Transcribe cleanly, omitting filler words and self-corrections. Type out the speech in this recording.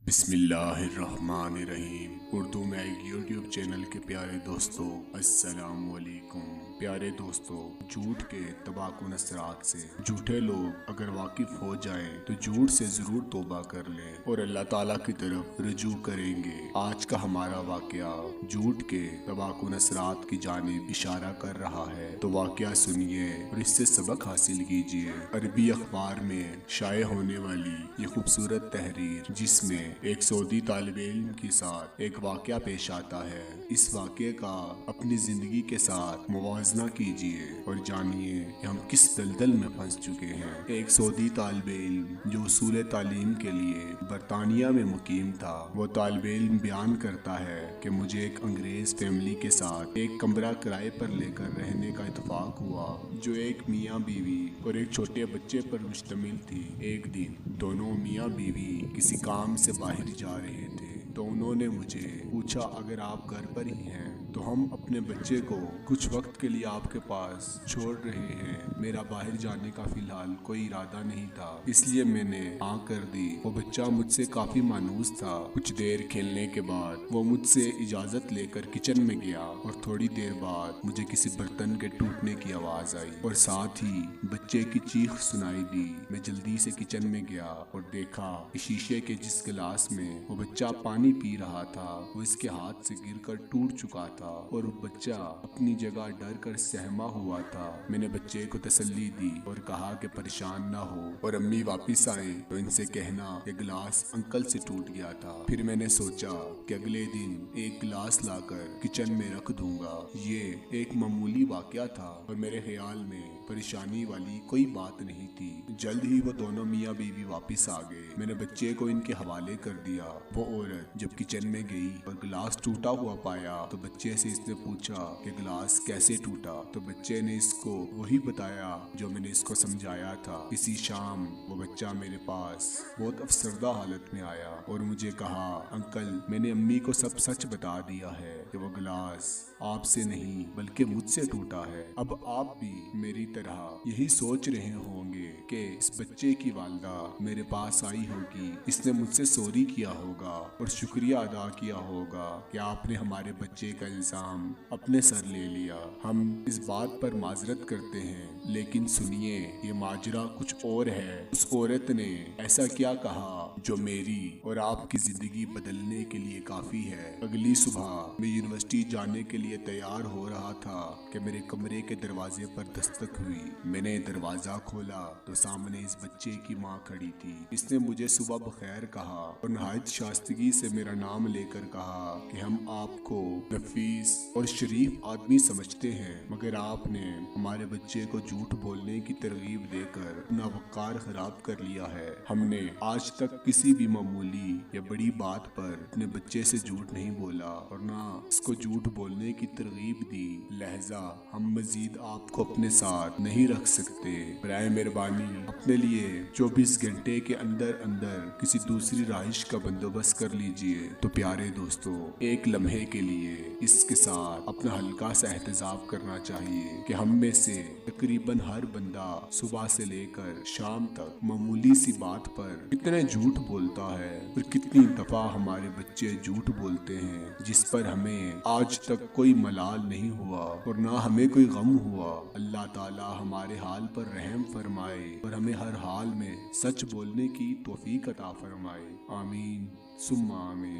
بسم اللہ الرحمن الرحیم۔ اردو میں ایک یوٹیوب چینل کے پیارے دوستو السلام علیکم۔ پیارے دوستو، جھوٹ کے تباہ کن اثرات سے جھوٹے لوگ اگر واقف ہو جائیں تو جھوٹ سے ضرور توبہ کر لیں اور اللہ تعالیٰ کی طرف رجوع کریں گے۔ آج کا ہمارا واقعہ جھوٹ کے تباہ کن اثرات کی جانب اشارہ کر رہا ہے، تو واقعہ سنیے اور اس سے سبق حاصل کیجیے۔ عربی اخبار میں شائع ہونے والی یہ خوبصورت تحریر، جس میں ایک سعودی طالب علم کے ساتھ ایک واقعہ پیش آتا ہے، اس واقعے کا اپنی زندگی کے ساتھ موازنہ کیجیے اور جانیے کہ ہم کس دلدل میں پھنس چکے ہیں۔ ایک سعودی طالب علم جو اصول تعلیم کے لیے برطانیہ میں مقیم تھا، وہ طالب علم بیان کرتا ہے کہ مجھے ایک انگریز فیملی کے ساتھ ایک کمرہ کرائے پر لے کر رہنے کا اتفاق ہوا، جو ایک میاں بیوی اور ایک چھوٹے بچے پر مشتمل تھی۔ ایک دن دونوں میاں بیوی کسی کام سے باہر جا رہے تھے تو انہوں نے مجھے پوچھا، اگر آپ گھر پر ہی ہیں تو ہم اپنے بچے کو کچھ وقت کے لیے آپ کے پاس چھوڑ رہے ہیں۔ میرا باہر جانے کا فی الحال کوئی ارادہ نہیں تھا، اس لیے میں نے ہاں کر دی۔ وہ بچہ مجھ سے کافی مانوس تھا۔ کچھ دیر کھیلنے کے بعد وہ مجھ سے اجازت لے کر کچن میں گیا اور تھوڑی دیر بعد مجھے کسی برتن کے ٹوٹنے کی آواز آئی اور ساتھ ہی بچے کی چیخ سنائی دی۔ میں جلدی سے کچن میں گیا اور دیکھا کہ شیشے کے جس گلاس میں وہ بچہ پانی پی رہا تھا، وہ اس کے ہاتھ سے گر کر ٹوٹ چکا تھا اور وہ بچہ اپنی جگہ ڈر کر سہما ہوا تھا۔ میں نے بچے کو تسلی دی اور کہا کہ پریشان نہ ہو، اور امی واپس آئیں تو ان سے کہنا کہ گلاس انکل سے ٹوٹ گیا تھا۔ پھر میں نے سوچا کہ اگلے دن ایک گلاس لا کر کچن میں رکھ دوں گا۔ یہ ایک معمولی واقعہ تھا اور میرے خیال میں پریشانی والی کوئی بات نہیں تھی۔ جلد ہی وہ دونوں میاں بیوی واپس آ گئے۔ میں نے بچے کو ان کے حوالے کر دیا۔ وہ عورت جب کچن میں گئی اور گلاس ٹوٹا ہوا پایا تو بچے سے اس نے پوچھا کہ گلاس کیسے ٹوٹا، تو بچے نے اس کو وہی بتایا جو میں نے اس کو سمجھایا تھا۔ اسی شام وہ بچہ میرے پاس بہت افسردہ حالت میں آیا اور مجھے کہا، انکل میں نے امی کو سب سچ بتا دیا ہے کہ وہ گلاس آپ سے نہیں بلکہ مجھ سے ٹوٹا ہے۔ اب آپ بھی میری طرح یہی سوچ رہے ہوں گے کہ اس بچے کی والدہ میرے پاس آئی ہوگی، اس نے مجھ سے سوری کیا ہوگا اور شکریہ ادا کیا ہوگا کہ آپ نے ہمارے بچے کا الزام اپنے سر لے لیا۔ ہم اس بات پر معذرت کرتے ہیں، لیکن سنیے یہ ماجرا کچھ اور ہے۔ اس عورت نے ایسا کیا کہا جو میری اور آپ کی زندگی بدلنے کے لیے کافی ہے۔ اگلی صبح میں یونیورسٹی جانے کے لیے تیار ہو رہا تھا کہ میرے کمرے کے دروازے پر دستک ہوئی۔ میں نے دروازہ کھولا تو سامنے اس بچے کی ماں کھڑی تھی۔ اس نے مجھے صبح بخیر کہا اور نہایت شائستگی سے میرا نام لے کر کہا کہ ہم آپ کو نفیس اور شریف آدمی سمجھتے ہیں، مگر آپ نے ہمارے بچے کو جھوٹ بولنے کی ترغیب دے کر اپنا وقار خراب کر لیا ہے۔ ہم نے آج تک کسی بھی معمولی یا بڑی بات پر اپنے بچے سے جھوٹ نہیں بولا اور نہ اس کو جھوٹ بولنے کی ترغیب دی، لہذا ہم مزید آپ کو اپنے ساتھ نہیں رکھ سکتے۔ برائے مہربانی اپنے لیے 24 گھنٹے کے اندر کسی دوسری رہائش کا بندوبست کر لیجئے۔ تو پیارے دوستو، ایک لمحے کے لیے اس کے ساتھ اپنا ہلکا سا احتساب کرنا چاہیے کہ ہم میں سے تقریباً ہر بندہ صبح سے لے کر شام تک معمولی سی بات پر کتنے جھوٹ بولتا ہے اور کتنی دفعہ ہمارے بچے جھوٹ بولتے ہیں جس پر ہمیں آج تک کوئی ملال نہیں ہوا اور نہ ہمیں کوئی غم ہوا۔ اللہ تعالی ہمارے حال پر رحم فرمائے اور ہمیں ہر حال میں سچ بولنے کی توفیق عطا فرمائے۔ آمین ثم آمین۔